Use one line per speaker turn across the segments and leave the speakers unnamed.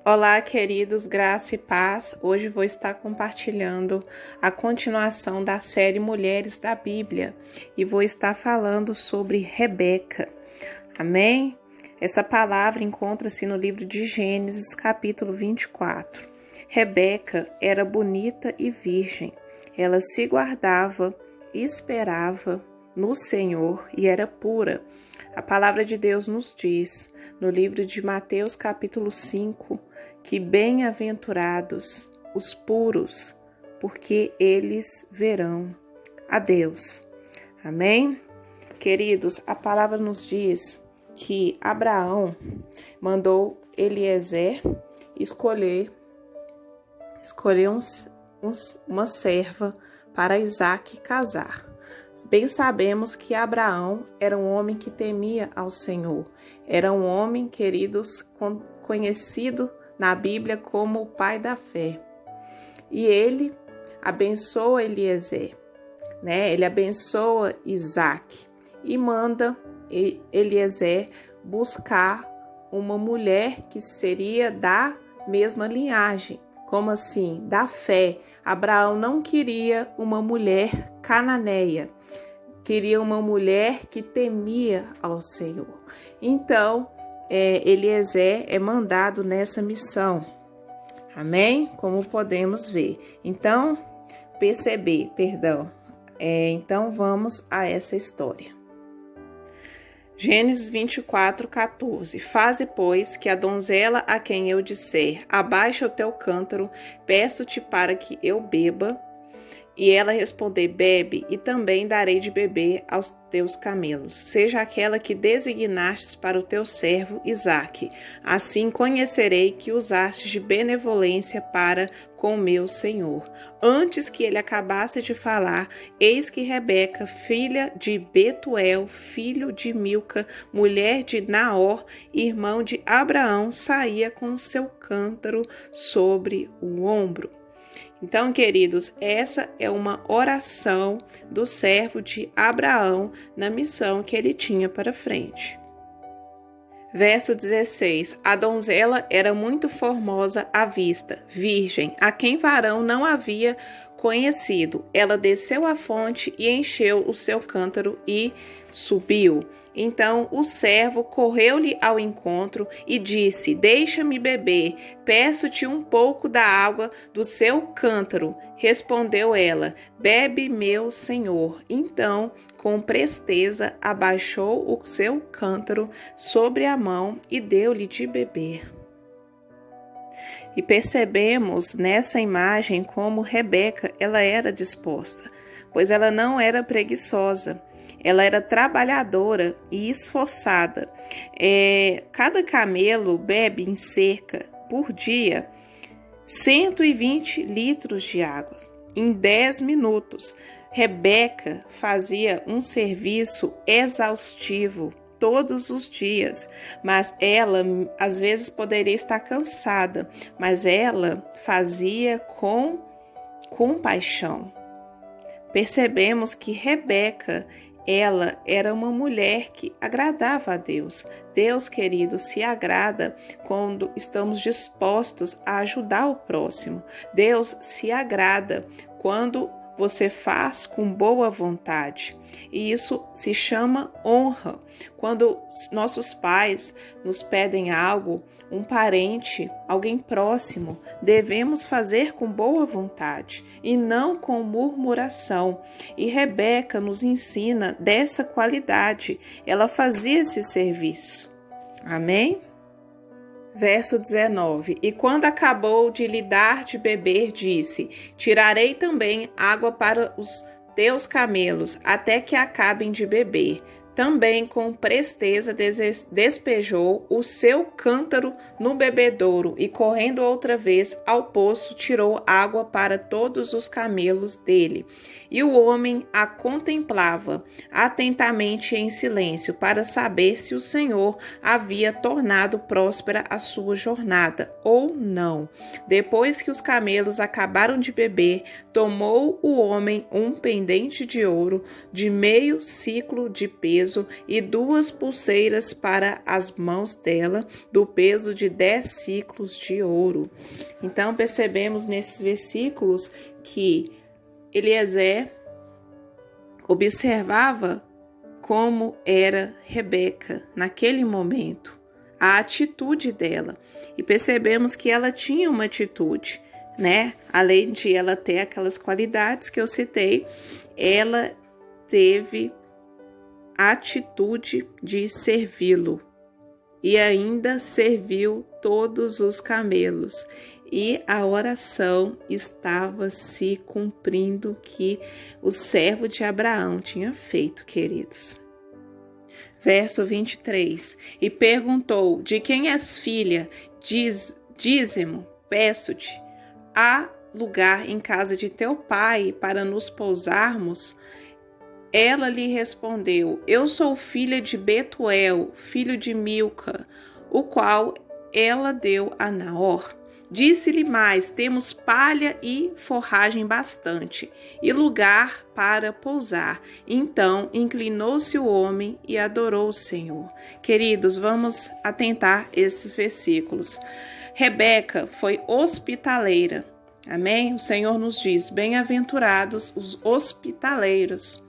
Olá, queridos, graça e paz. Hoje vou estar compartilhando a continuação da série Mulheres da Bíblia e vou estar falando sobre Rebeca. Amém? Essa palavra encontra-se no livro de Gênesis, capítulo 24. Rebeca era bonita e virgem. Ela se guardava e esperava no Senhor e era pura. A palavra de Deus nos diz, no livro de Mateus, capítulo 5, que bem-aventurados os puros, porque eles verão a Deus. Amém? Queridos, a palavra nos diz que Abraão mandou Eliezer escolher uma serva para Isaque casar. Bem sabemos que Abraão era um homem que temia ao Senhor. Era um homem, queridos, conhecido na Bíblia como o pai da fé. E ele abençoa Eliezer, Ele abençoa Isaque e manda Eliezer buscar uma mulher que seria da mesma linhagem. Como assim? Da fé. Abraão não queria uma mulher cananeia, queria uma mulher que temia ao Senhor. Então, Eliezer é mandado nessa missão. Amém? Como podemos ver. Então, Então, vamos a essa história. Gênesis 24, 14. Faze, pois, que a donzela a quem eu disser, abaixa o teu cântaro, peço-te para que eu beba, e ela responder, bebe, e também darei de beber aos teus camelos. Seja aquela que designastes para o teu servo Isaque. Assim conhecerei que usastes de benevolência para com meu senhor. Antes que ele acabasse de falar, eis que Rebeca, filha de Betuel, filho de Milca, mulher de Naor, irmão de Abraão, saía com seu cântaro sobre o ombro. Então, queridos, essa é uma oração do servo de Abraão na missão que ele tinha para frente. Verso 16. A donzela era muito formosa à vista, virgem, a quem varão não havia conhecido. Ela desceu à fonte e encheu o seu cântaro e subiu. Então o servo correu-lhe ao encontro e disse, deixa-me beber, peço-te um pouco da água do seu cântaro. Respondeu ela, bebe, meu senhor. Então, com presteza, abaixou o seu cântaro sobre a mão e deu-lhe de beber. E percebemos nessa imagem como Rebeca ela era disposta, pois ela não era preguiçosa. Ela era trabalhadora e esforçada. Cada camelo bebe em cerca, por dia, 120 litros de água, em 10 minutos. Rebeca fazia um serviço exaustivo todos os dias, mas ela às vezes poderia estar cansada, mas ela fazia com compaixão. Percebemos que Rebeca ela era uma mulher que agradava a Deus. Deus, querido, se agrada quando estamos dispostos a ajudar o próximo. Deus se agrada quando você faz com boa vontade. E isso se chama honra. Quando nossos pais nos pedem algo, um parente, alguém próximo, devemos fazer com boa vontade e não com murmuração. E Rebeca nos ensina dessa qualidade. Ela fazia esse serviço. Amém? Verso 19. E quando acabou de lhe dar de beber, disse, tirarei também água para os teus camelos, até que acabem de beber. Também com presteza despejou o seu cântaro no bebedouro e, correndo outra vez ao poço, tirou água para todos os camelos dele. E o homem a contemplava atentamente em silêncio, para saber se o Senhor havia tornado próspera a sua jornada ou não. Depois que os camelos acabaram de beber, tomou o homem um pendente de ouro de meio siclo de peso peso e 2 pulseiras para as mãos dela, do peso de 10 siclos de ouro. Então percebemos nesses versículos que Eliezer observava como era Rebeca naquele momento, a atitude dela, e percebemos que ela tinha uma atitude, né? Além de ela ter aquelas qualidades que eu citei, ela teve a atitude de servi-lo e ainda serviu todos os camelos. E a oração estava se cumprindo que o servo de Abraão tinha feito, queridos. Verso 23. E perguntou: de quem és filha? Dize-mo, peço-te, há lugar em casa de teu pai para nos pousarmos? Ela lhe respondeu: eu sou filha de Betuel, filho de Milca, o qual ela deu a Naor. Disse-lhe mais: temos palha e forragem bastante, e lugar para pousar. Então inclinou-se o homem e adorou o Senhor. Queridos, vamos atentar esses versículos. Rebeca foi hospitaleira. Amém? O Senhor nos diz: bem-aventurados os hospitaleiros.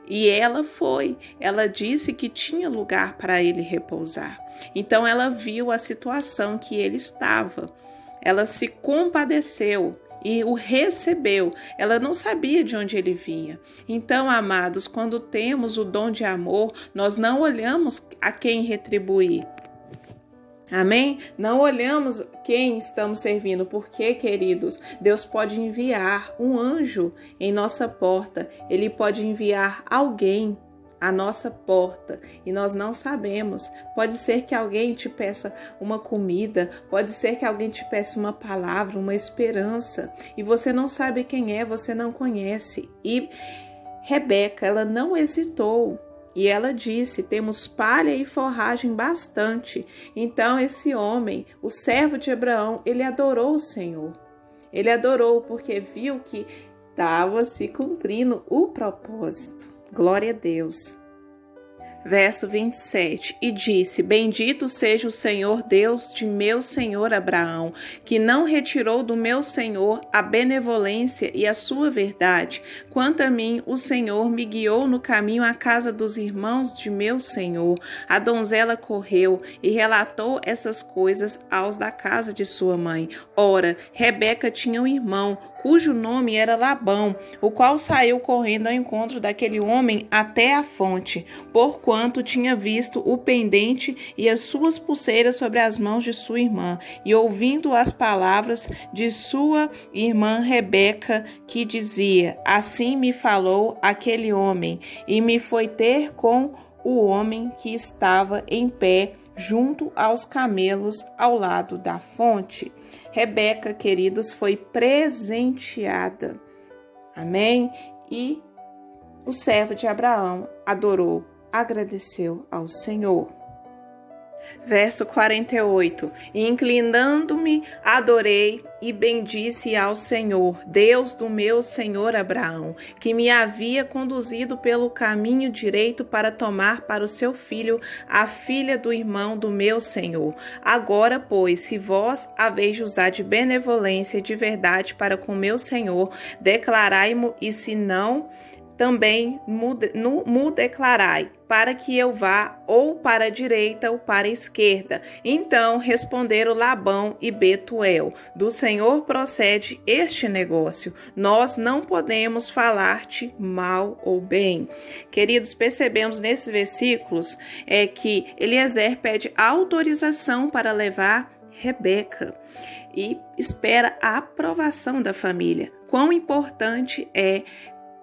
E ela disse que tinha lugar para ele repousar. Então ela viu a situação que ele estava. Ela se compadeceu e o recebeu. Ela não sabia de onde ele vinha. Então, amados, quando temos o dom de amor, nós não olhamos a quem retribuir. Amém? Não olhamos quem estamos servindo, porque, queridos, Deus pode enviar um anjo em nossa porta. Ele pode enviar alguém à nossa porta e nós não sabemos. Pode ser que alguém te peça uma comida, pode ser que alguém te peça uma palavra, uma esperança, e você não sabe quem é, você não conhece. E Rebeca, ela não hesitou. E ela disse: temos palha e forragem bastante. Então esse homem, o servo de Abraão, ele adorou o Senhor. Ele adorou porque viu que estava se cumprindo o propósito. Glória a Deus. Verso 27. E disse: bendito seja o Senhor Deus de meu senhor Abraão, que não retirou do meu senhor a benevolência e a sua verdade. Quanto a mim, o Senhor me guiou no caminho à casa dos irmãos de meu senhor. A donzela correu e relatou essas coisas aos da casa de sua mãe. Ora, Rebeca tinha um irmão, cujo nome era Labão, o qual saiu correndo ao encontro daquele homem até a fonte, porquanto tinha visto o pendente e as suas pulseiras sobre as mãos de sua irmã, e ouvindo as palavras de sua irmã Rebeca, que dizia: assim me falou aquele homem, e me foi ter com o homem que estava em pé junto aos camelos ao lado da fonte. Rebeca, queridos, foi presenteada. Amém? E o servo de Abraão adorou, agradeceu ao Senhor. Verso 48. E inclinando-me, adorei e bendisse ao Senhor, Deus do meu senhor Abraão, que me havia conduzido pelo caminho direito para tomar para o seu filho a filha do irmão do meu senhor. Agora, pois, se vós haveis de usar de benevolência e de verdade para com meu senhor, declarai-mo, e se não, também mu declarai, para que eu vá ou para a direita ou para a esquerda. Então responderam Labão e Betuel: do Senhor procede este negócio, nós não podemos falar-te mal ou bem. Queridos, percebemos nesses versículos que Eliezer pede autorização para levar Rebeca e espera a aprovação da família. Quão importante é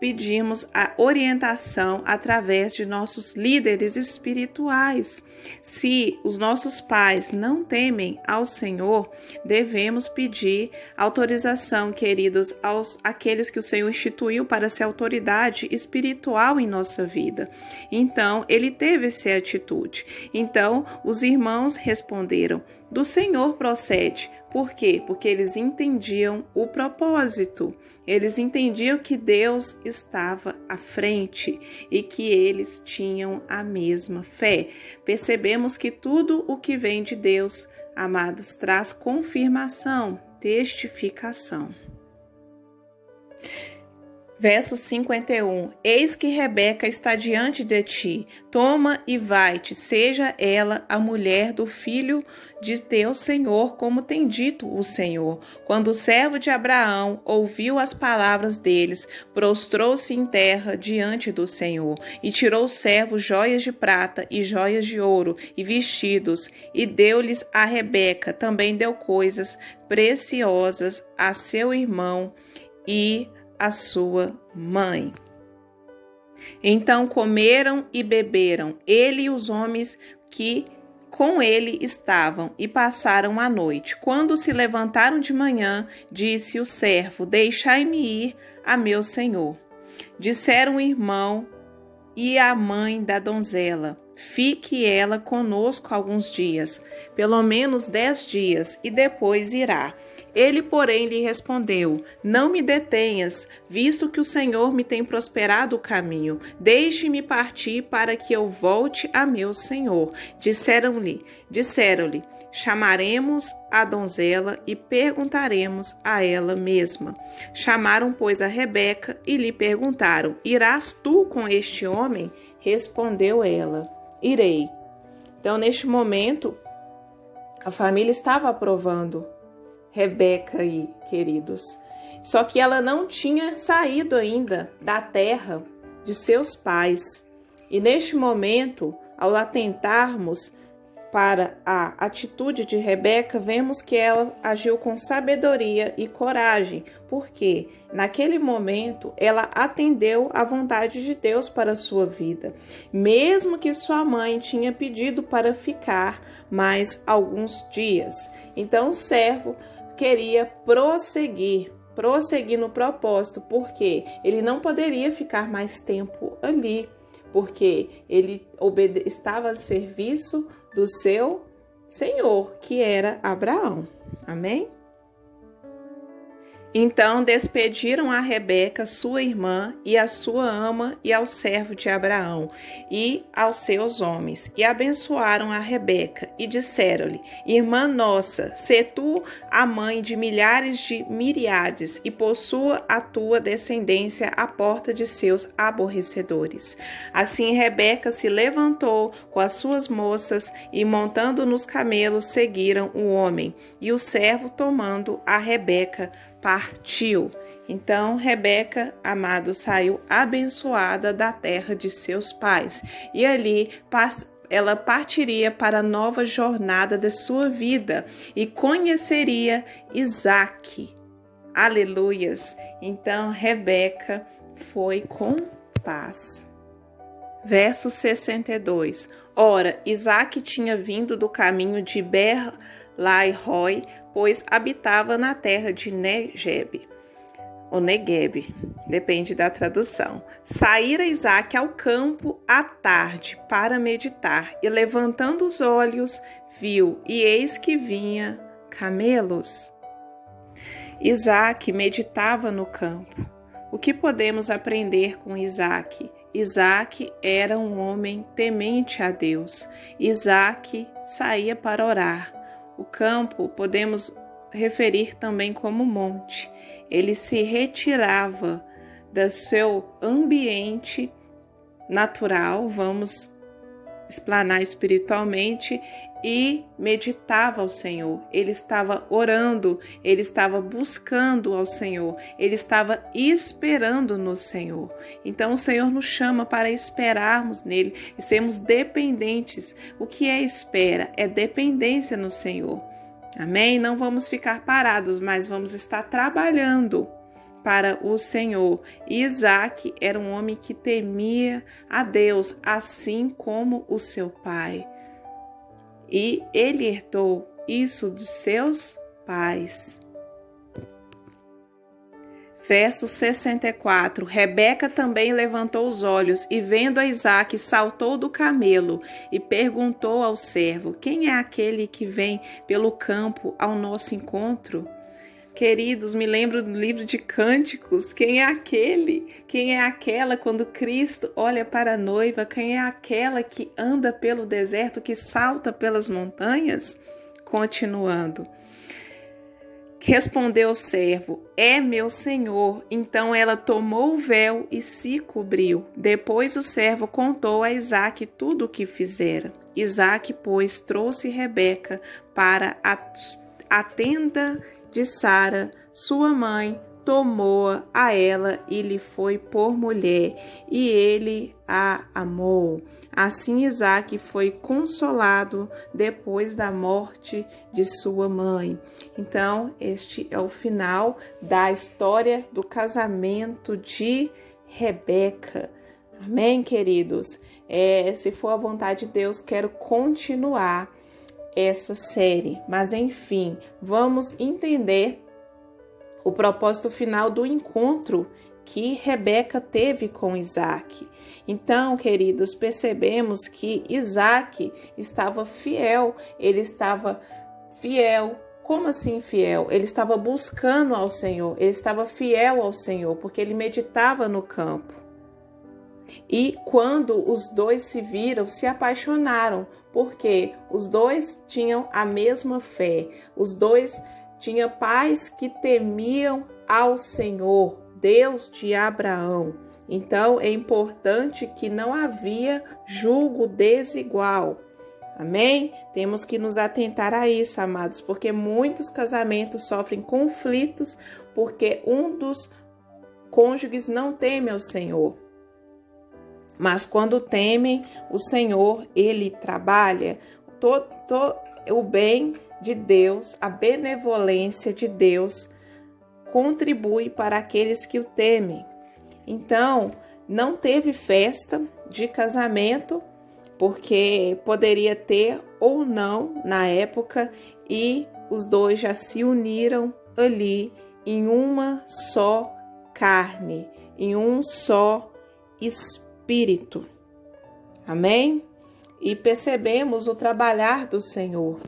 pedimos a orientação através de nossos líderes espirituais. Se os nossos pais não temem ao Senhor, devemos pedir autorização, queridos, àqueles que o Senhor instituiu para ser autoridade espiritual em nossa vida. Então, ele teve essa atitude. Então, os irmãos responderam: do Senhor procede. Por quê? Porque eles entendiam o propósito. Eles entendiam que Deus estava à frente e que eles tinham a mesma fé. Percebemos que tudo o que vem de Deus, amados, traz confirmação, testificação. Verso 51. Eis que Rebeca está diante de ti, toma e vai-te, seja ela a mulher do filho de teu senhor, como tem dito o Senhor. Quando o servo de Abraão ouviu as palavras deles, prostrou-se em terra diante do Senhor, e tirou o servo joias de prata e joias de ouro e vestidos, e deu-lhes a Rebeca, também deu coisas preciosas a seu irmão e a sua mãe. Então comeram e beberam, ele e os homens que com ele estavam, e passaram a noite. Quando se levantaram de manhã, disse o servo: deixai-me ir a meu senhor. Disseram o irmão e a mãe da donzela: fique ela conosco alguns dias, pelo menos 10 dias, e depois irá. Ele, porém, lhe respondeu: não me detenhas, visto que o Senhor me tem prosperado o caminho. Deixe-me partir para que eu volte a meu senhor. Disseram-lhe: chamaremos a donzela e perguntaremos a ela mesma. Chamaram, pois, a Rebeca e lhe perguntaram: irás tu com este homem? Respondeu ela: irei. Então, neste momento, a família estava aprovando Rebeca aí, queridos. Só que ela não tinha saído ainda da terra de seus pais. E neste momento, ao atentarmos para a atitude de Rebeca, vemos que ela agiu com sabedoria e coragem, porque naquele momento ela atendeu à vontade de Deus para a sua vida, mesmo que sua mãe tinha pedido para ficar mais alguns dias. Então o servo queria prosseguir no propósito, porque ele não poderia ficar mais tempo ali, porque ele estava a serviço do seu senhor, que era Abraão. Amém? Então despediram a Rebeca, sua irmã, e a sua ama, e ao servo de Abraão, e aos seus homens, e abençoaram a Rebeca, e disseram-lhe: irmã nossa, sê tu a mãe de milhares de miríades, e possua a tua descendência à porta de seus aborrecedores. Assim Rebeca se levantou com as suas moças, e montando nos camelos, seguiram o homem, e o servo, tomando a Rebeca, partiu. Então Rebeca, amado, saiu abençoada da terra de seus pais, e ali ela partiria para a nova jornada de sua vida e conheceria Isaque. Aleluias! Então Rebeca foi com paz. Verso 62. Ora, Isaque tinha vindo do caminho de Ber-lai-roi, pois habitava na terra de Negeb, ou Negueb, depende da tradução. Saíra Isaque ao campo à tarde para meditar, e levantando os olhos, viu, e eis que vinha camelos. Isaque meditava no campo. O que podemos aprender com Isaque? Isaque era um homem temente a Deus. Isaque saía para orar. O campo podemos referir também como monte. Ele se retirava do seu ambiente natural, vamos explanar espiritualmente, e meditava ao Senhor. Ele estava orando, ele estava buscando ao Senhor, ele estava esperando no Senhor. Então o Senhor nos chama para esperarmos nele e sermos dependentes. O que é espera? É dependência no Senhor. Amém? Não vamos ficar parados, mas vamos estar trabalhando para o Senhor. Isaque era um homem que temia a Deus, assim como o seu pai. E ele herdou isso dos seus pais. Verso 64. Rebeca também levantou os olhos e, vendo a Isaque, saltou do camelo e perguntou ao servo: quem é aquele que vem pelo campo ao nosso encontro? Queridos, me lembro do livro de Cânticos. Quem é aquele? Quem é aquela quando Cristo olha para a noiva? Quem é aquela que anda pelo deserto, que salta pelas montanhas? Continuando. Respondeu o servo: é meu senhor. Então ela tomou o véu e se cobriu. Depois o servo contou a Isaque tudo o que fizera. Isaque, pois, trouxe Rebeca para a tenda de Sara, sua mãe, tomou-a a ela e lhe foi por mulher, e ele a amou. Assim Isaque foi consolado depois da morte de sua mãe. Então, este é o final da história do casamento de Rebeca. Amém, queridos? Se for a vontade de Deus, quero continuar essa série. Mas, enfim, vamos entender o propósito final do encontro que Rebeca teve com Isaque. Então, queridos, percebemos que Isaque estava fiel. Ele estava fiel. Como assim fiel? Ele estava buscando ao Senhor. Ele estava fiel ao Senhor, porque ele meditava no campo. E quando os dois se viram, se apaixonaram, porque os dois tinham a mesma fé. Os dois tinham pais que temiam ao Senhor, Deus de Abraão. Então, é importante que não havia julgo desigual. Amém? Temos que nos atentar a isso, amados, porque muitos casamentos sofrem conflitos porque um dos cônjuges não teme ao Senhor. Mas quando temem o Senhor, Ele trabalha o bem de Deus, a benevolência de Deus contribui para aqueles que o temem. Então, não teve festa de casamento, porque poderia ter ou não na época, e os dois já se uniram ali em uma só carne, em um só espírito. Amém? E percebemos o trabalhar do Senhor.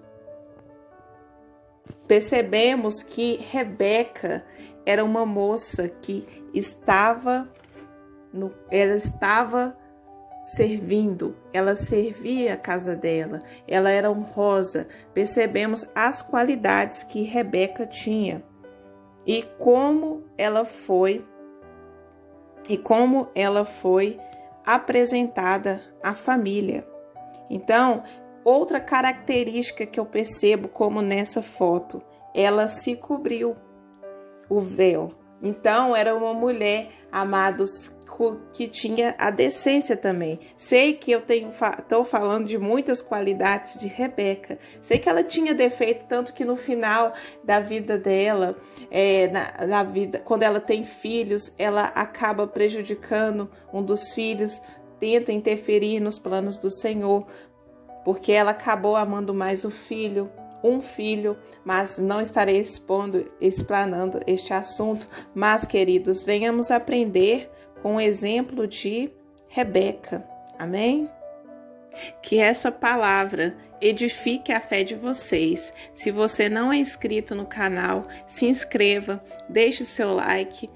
Percebemos que Rebeca era uma moça que estava servindo, ela servia a casa dela, ela era honrosa. Percebemos as qualidades que Rebeca tinha e como ela foi apresentada à família. Então, outra característica que eu percebo, como nessa foto, ela se cobriu o véu. Então, era uma mulher, amados, que tinha a decência também. Sei que eu estou falando de muitas qualidades de Rebeca. Sei que ela tinha defeito, tanto que no final da vida dela, na vida, quando ela tem filhos, ela acaba prejudicando um dos filhos, tenta interferir nos planos do Senhor, porque ela acabou amando mais um filho, mas não estarei explanando este assunto. Mas, queridos, venhamos aprender com o exemplo de Rebeca. Amém? Que essa palavra edifique a fé de vocês. Se você não é inscrito no canal, se inscreva, deixe o seu like,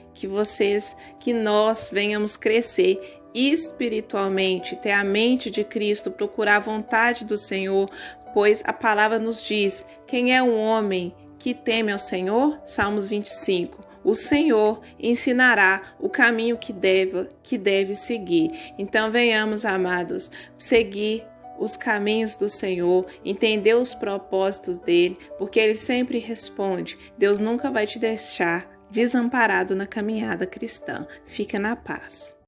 que nós venhamos crescer espiritualmente, ter a mente de Cristo, procurar a vontade do Senhor, pois a palavra nos diz: quem é um homem que teme ao Senhor? Salmos 25. O Senhor ensinará o caminho que deve seguir. Então venhamos, amados, seguir os caminhos do Senhor, entender os propósitos dele, porque ele sempre responde. Deus nunca vai te deixar desamparado na caminhada cristã. Fica na paz.